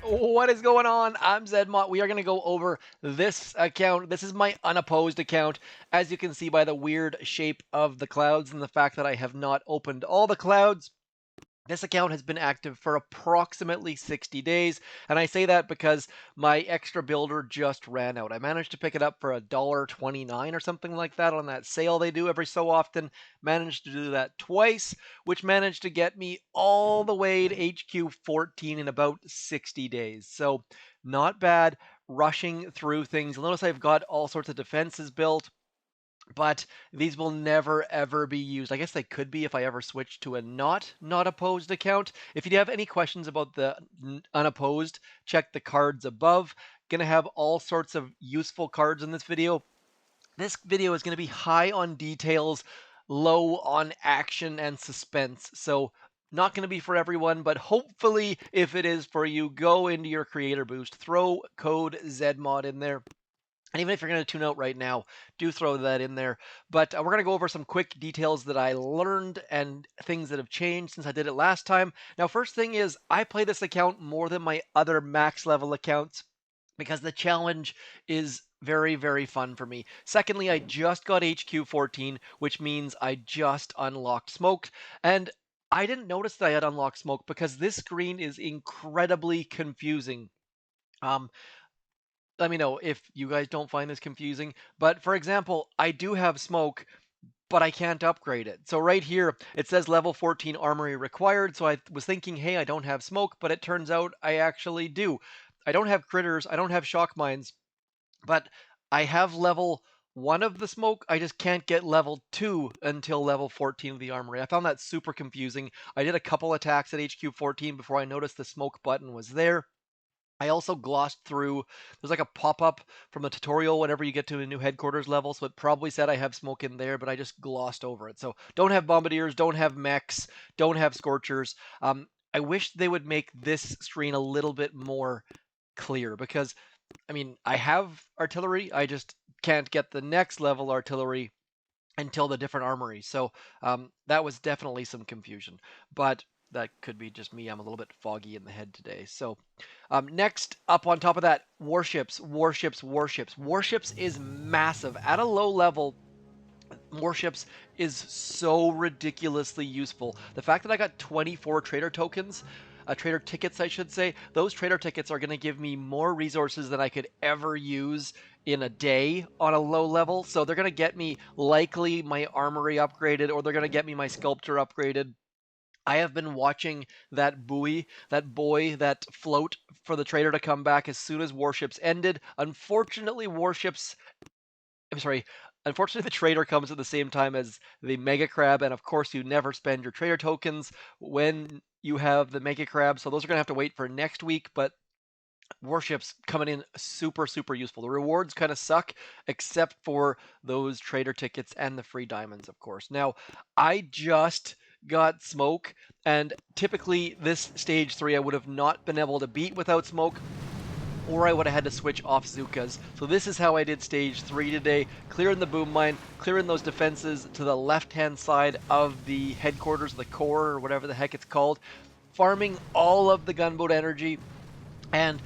What is going on? I'm zmoT. We are going to go over this account. This is my unopposed account. As you can see by the weird shape of the clouds and the fact that I have not opened all the clouds, this account has been active for approximately 60 days, and I say that because my extra builder just ran out. I managed to pick it up for $1.29 or something like that on that sale they do every so often. Managed to do that twice, which managed to get me all the way to HQ14 in about 60 days. So, not bad. Rushing through things. You'll notice I've got all sorts of defenses built, but these will never ever be used. I guess they could be if I ever switch to a not opposed account. If you have any questions about the unopposed, check the cards above. Gonna have all sorts of useful cards in this video. This video is going to be high on details, low on action and suspense. So not going to be for everyone, but hopefully if it is for you, go into your creator boost, throw code zmoT in there. And even if you're going to tune out right now, do throw that in there. But we're going to go over some quick details that I learned and things that have changed since I did it last time. Now, first thing is, I play this account more than my other max level accounts because the challenge is very, very fun for me. Secondly, I just got HQ14, which means I just unlocked Smoke. And I didn't notice that I had unlocked Smoke because this screen is incredibly confusing. Um, Let me know if you guys don't find this confusing. But for example, I do have Smoke, but I can't upgrade it. So right here, it says level 14 armory required. So I was thinking, hey, I don't have Smoke, but it turns out I actually do. I don't have critters, I don't have shock mines, but I have level 1 of the Smoke. I just can't get level 2 until level 14 of the armory. I found that super confusing. I did a couple attacks at HQ14 before I noticed the Smoke button was there. I also glossed through, there's like a pop-up from the tutorial whenever you get to a new headquarters level, so it probably said I have Smoke in there, but I just glossed over it. So don't have bombardiers, don't have mechs, don't have scorchers. I wish they would make this screen a little bit more clear because, I mean, I have artillery, I just can't get the next level artillery until the different armories. So that was definitely some confusion, but that could be just me. I'm a little bit foggy in the head today. So next up on top of that, warships, warships, warships. Warships is massive. At a low level, warships is so ridiculously useful. The fact that I got 24 trader tokens, trader tickets, I should say, those trader tickets are going to give me more resources than I could ever use in a day on a low level. So they're going to get me likely my armory upgraded, or they're going to get me my sculptor upgraded. I have been watching that buoy, that buoy, that float for the trader to come back as soon as warships ended. Unfortunately, warships I'm sorry. Unfortunately, the trader comes at the same time as the Mega Crab, and of course, you never spend your trader tokens when you have the Mega Crab, so those are going to have to wait for next week, but warships coming in super, super useful. The rewards kind of suck, except for those trader tickets and the free diamonds, of course. Now, I just got Smoke, and typically this stage 3 I would have not been able to beat without Smoke, or I would have had to switch off Zukas. So this is how I did stage 3 today, clearing the boom mine, clearing those defenses to the left-hand side of the headquarters, the core, or whatever the heck it's called, farming all of the gunboat energy, and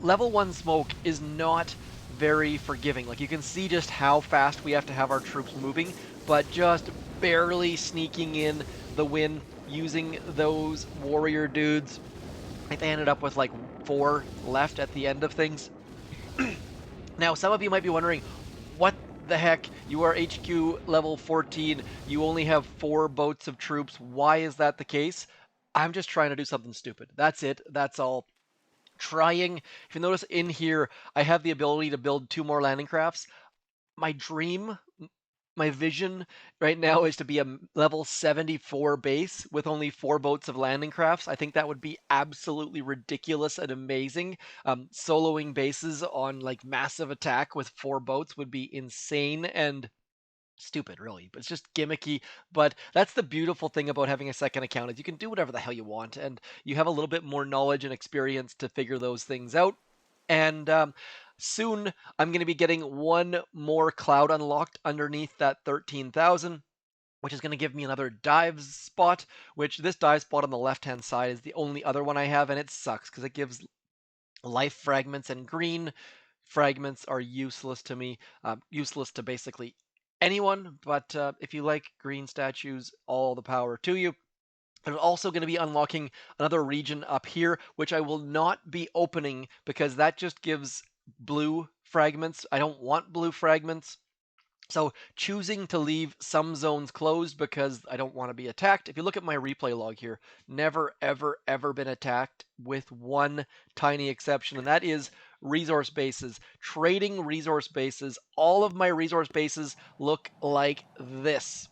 level 1 Smoke is not very forgiving. Like, you can see just how fast we have to have our troops moving, but just barely sneaking in the win using those warrior dudes. I think they ended up with like 4 left at the end of things. Now, some of you might be wondering, what the heck? You are HQ level 14. You only have 4 boats of troops. Why is that the case? I'm just trying to do something stupid. That's it. That's all. Trying. If you notice in here, I have the ability to build 2 more landing crafts. My dream, my vision right now is to be a level 74 base with only 4 boats of landing crafts. I think that would be absolutely ridiculous and amazing. Soloing bases on like massive attack with 4 boats would be insane and stupid, really, but it's just gimmicky. But that's the beautiful thing about having a second account, is you can do whatever the hell you want, and you have a little bit more knowledge and experience to figure those things out. And soon I'm going to be getting 1 more cloud unlocked underneath that 13,000, which is going to give me another dive spot, which this dive spot on the left hand side is the only other one I have, and it sucks because it gives Life fragments and green fragments are useless to me, useless to basically anyone, but if you like green statues, all the power to you. There's also going to be unlocking another region up here, which I will not be opening because that just gives blue fragments. I don't want blue fragments. So choosing to leave some zones closed because I don't want to be attacked. If you look at my replay log here, never, ever, ever been attacked with one tiny exception, and that is resource bases. Trading resource bases. All of my resource bases look like this.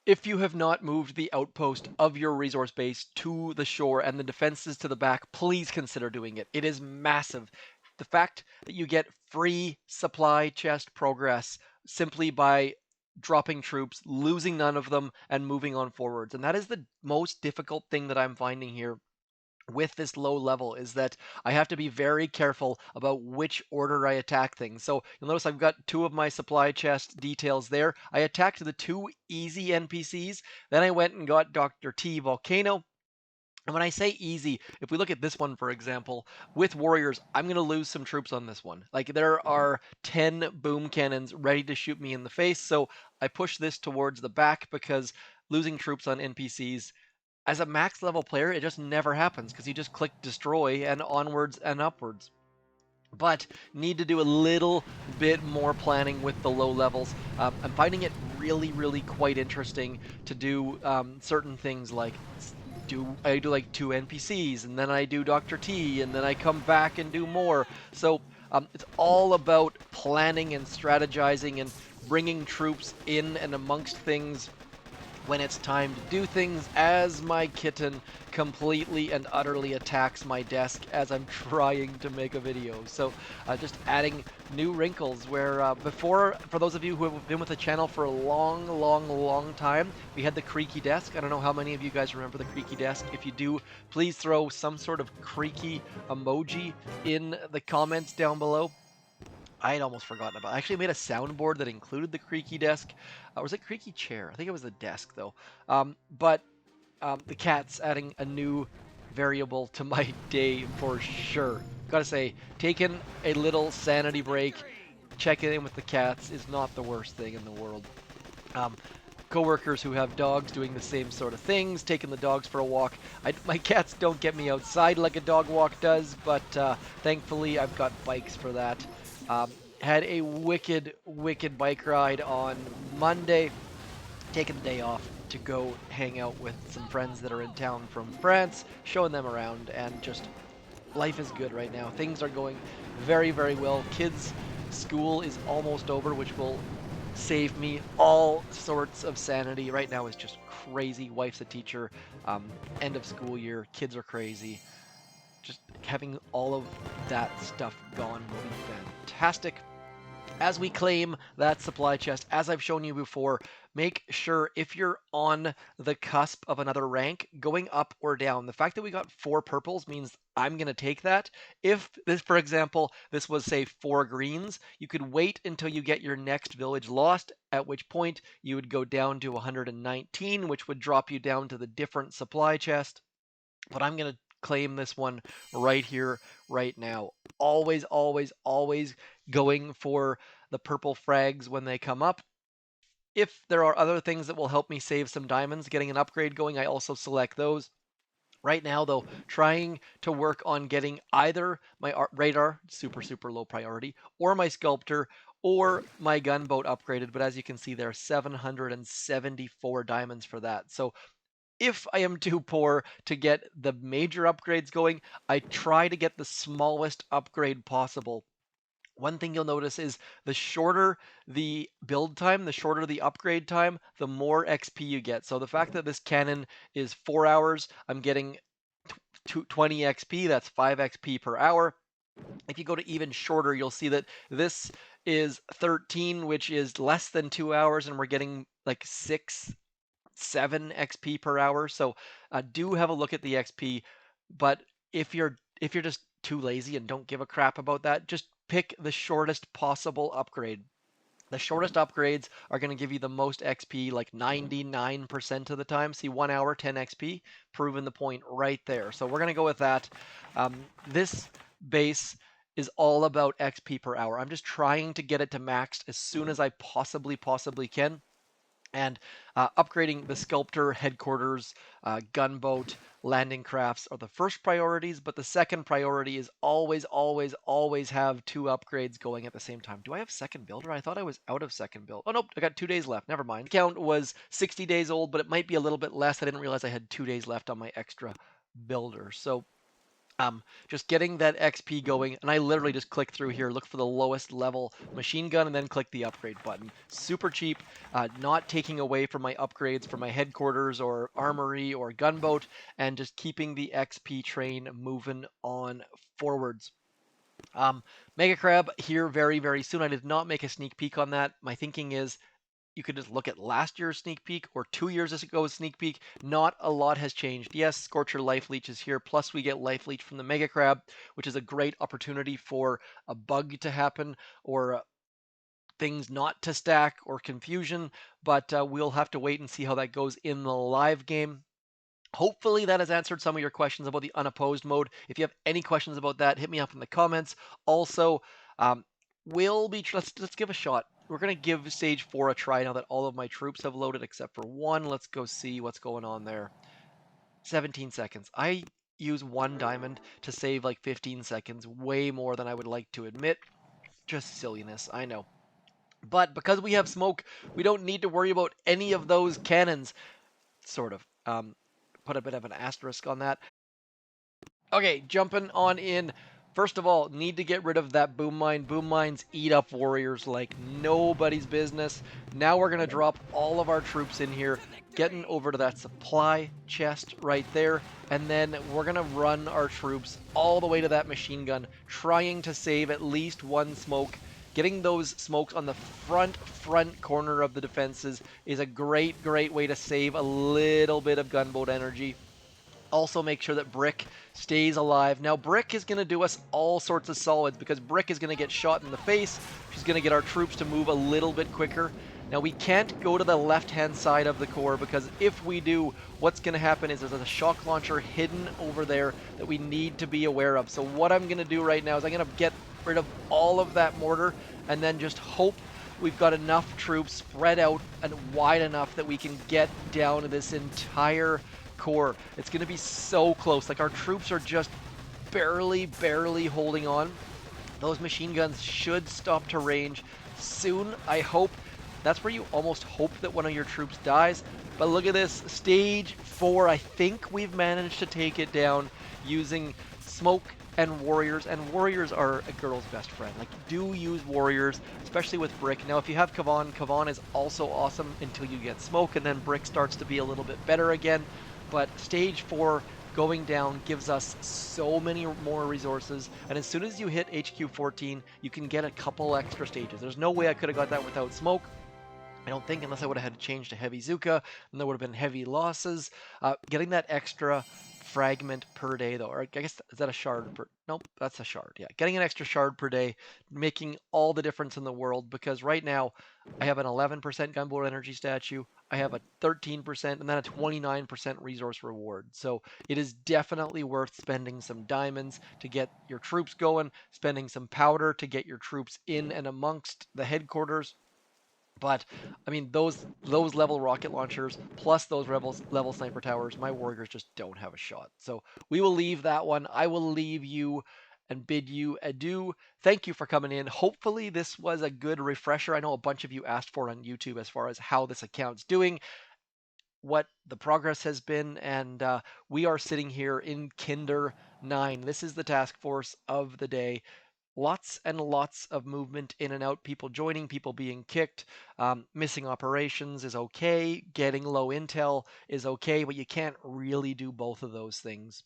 If you have not moved the outpost of your resource base to the shore and the defenses to the back, please consider doing it. It is massive. The fact that you get free supply chest progress simply by dropping troops, losing none of them, and moving on forwards. And that is the most difficult thing that I'm finding here with this low level, is that I have to be very careful about which order I attack things. So you'll notice I've got two of my supply chest details there. I attacked the two easy NPCs, then I went and got Dr. T Volcano. And when I say easy, if we look at this one, for example, with warriors, I'm going to lose some troops on this one. Like, there are 10 boom cannons ready to shoot me in the face, so I push this towards the back because losing troops on NPCs, as a max level player, it just never happens because you just click destroy and onwards and upwards. But need to do a little bit more planning with the low levels. I'm finding it really, really quite interesting to do certain things like I do like two NPCs, and then I do Dr. T, and then I come back and do more. So it's all about planning and strategizing and bringing troops in and amongst things when it's time to do things, as my kitten completely and utterly attacks my desk as I'm trying to make a video. So just adding new wrinkles where before, for those of you who have been with the channel for a long, long, long time, we had the creaky desk. I don't know how many of you guys remember the creaky desk. If you do, please throw some sort of creaky emoji in the comments down below. I had almost forgotten about it. I actually made a soundboard that included the creaky desk. Or was it creaky chair? I think it was the desk, though. But the cat's adding a new variable to my day for sure. Gotta say, taking a little sanity break, checking in with the cats is not the worst thing in the world. Coworkers who have dogs doing the same sort of things, taking the dogs for a walk. My cats don't get me outside like a dog walk does, but thankfully I've got bikes for that. Had a wicked, wicked bike ride on Monday, taking the day off to go hang out with some friends that are in town from France, showing them around, and just life is good right now. Things are going very, very well. Kids' school is almost over, which will save me all sorts of sanity. Right now is just crazy. Wife's a teacher. End of school year. Kids are crazy. Just having all of that stuff gone will be fantastic. As we claim that supply chest, as I've shown you before, make sure if you're on the cusp of another rank, going up or down. The fact that we got 4 purples means I'm going to take that. If this, for example, this was, say, 4 greens, you could wait until you get your next village lost, at which point you would go down to 119, which would drop you down to the different supply chest. But I'm going to claim this one right here, right now. Always, always, always going for the purple frags when they come up. If there are other things that will help me save some diamonds, getting an upgrade going, I also select those. Right now, though, trying to work on getting either my radar, super, super low priority, or my sculptor, or my gunboat upgraded. But as you can see, there are 774 diamonds for that. So if I am too poor to get the major upgrades going, I try to get the smallest upgrade possible. One thing you'll notice is the shorter the build time, the shorter the upgrade time, the more XP you get. So the fact that this cannon is 4 hours, I'm getting 20 XP, that's 5 XP per hour. If you go to even shorter, you'll see that this is 13, which is less than 2 hours, and we're getting like 7 XP per hour. So do have a look at the XP. But if you're just too lazy and don't give a crap about that, just pick the shortest possible upgrade. The shortest upgrades are going to give you the most XP, like 99% of the time. See, 1 hour, 10 XP, proving the point right there. So we're going to go with that. This base is all about XP per hour. I'm just trying to get it to maxed as soon as I possibly can. And upgrading the sculptor, headquarters, gunboat, landing crafts are the first priorities, but the second priority is always have 2 upgrades going at the same time. Do I have second builder? I thought I was out of second build. Oh, nope, I got 2 days left. Never mind. The count was 60 days old, but it might be a little bit less. I didn't realize I had 2 days left on my extra builder. So just getting that XP going, and I literally just click through here, look for the lowest level machine gun, and then click the upgrade button. Super cheap, not taking away from my upgrades for my headquarters or armory or gunboat, and just keeping the XP train moving on forwards. Mega Crab here very soon. I did not make a sneak peek on that. My thinking is you could just look at last year's sneak peek or 2 years ago's sneak peek. Not a lot has changed. Yes, Scorcher Life Leech is here. Plus, we get Life Leech from the Mega Crab, which is a great opportunity for a bug to happen or things not to stack or confusion. But we'll have to wait and see how that goes in the live game. Hopefully that has answered some of your questions about the unopposed mode. If you have any questions about that, hit me up in the comments. Also, let's give a shot. We're gonna give stage 4 a try now that all of my troops have loaded except for one. Let's go see what's going on there. 17 seconds. I use 1 diamond to save like 15 seconds, way more than I would like to admit. Just silliness, I know. But because we have smoke, we don't need to worry about any of those cannons. Sort of. Put a bit of an asterisk on that. Okay, jumping on in. First of all, need to get rid of that boom mine. Boom mines eat up warriors like nobody's business. Now we're going to drop all of our troops in here, getting over to that supply chest right there, and then we're going to run our troops all the way to that machine gun, trying to save at least 1 smoke. Getting those smokes on the front corner of the defenses is a great way to save a little bit of gunboat energy. Also make sure that Brick stays alive. Now, Brick is going to do us all sorts of solids because Brick is going to get shot in the face. She's going to get our troops to move a little bit quicker. Now, we can't go to the left-hand side of the core because if we do, what's going to happen is there's a shock launcher hidden over there that we need to be aware of. So what I'm going to do right now is I'm going to get rid of all of that mortar and then just hope we've got enough troops spread out and wide enough that we can get down to this entire core. It's going to be so close. Like, our troops are just barely holding on. Those machine guns should stop to range soon, I hope. That's where you almost hope that one of your troops dies. But look at this, stage 4. I think we've managed to take it down using smoke and warriors are a girl's best friend. Like, do use warriors, especially with Brick. Now, if you have Kavan is also awesome until you get smoke, and then Brick starts to be a little bit better again. But stage 4 going down gives us so many more resources, and as soon as you hit HQ14, you can get a couple extra stages. There's no way I could have got that without smoke. I don't think, unless I would have had to change to heavy Zuka, and there would have been heavy losses. Getting that extra fragment per day, though, or I guess, is that a shard per? Nope, that's a shard. Yeah, getting an extra shard per day, making all the difference in the world, because right now I have an 11% gunboat energy statue, I have a 13%, and then a 29% resource reward. So it is definitely worth spending some diamonds to get your troops going, spending some powder to get your troops in and amongst the headquarters. But I mean, those level rocket launchers plus those level sniper towers, my warriors just don't have a shot. So we will leave that one. I will leave you and bid you adieu. Thank you for coming in. Hopefully this was a good refresher. I know a bunch of you asked for on YouTube as far as how this account's doing, what the progress has been, and we are sitting here in Kinder 9. This is the task force of the day. Lots and lots of movement in and out, people joining, people being kicked. Missing operations is okay. Getting low intel is okay, but you can't really do both of those things.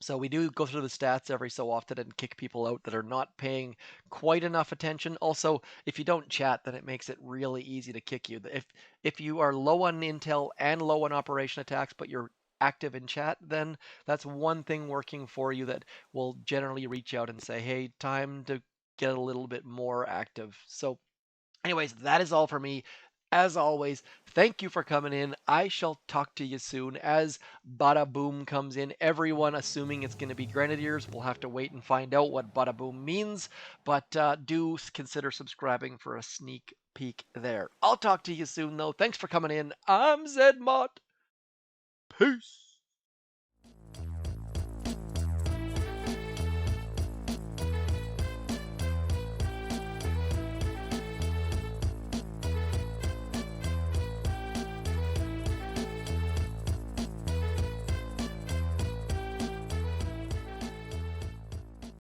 So we do go through the stats every so often and kick people out that are not paying quite enough attention. Also, if you don't chat, then it makes it really easy to kick you. If you are low on intel and low on operation attacks, but you're active in chat, then that's one thing working for you that will generally reach out and say, hey, time to get a little bit more active. So Anyways, that is all for me. As always, thank you for coming in. I shall talk to you soon as Bada Boom comes in. Everyone assuming it's going to be Grenadiers. We'll have to wait and find out what Bada Boom means, but do consider subscribing for a sneak peek there. I'll talk to you soon, though. Thanks for coming in. I'm zmoT. Peace.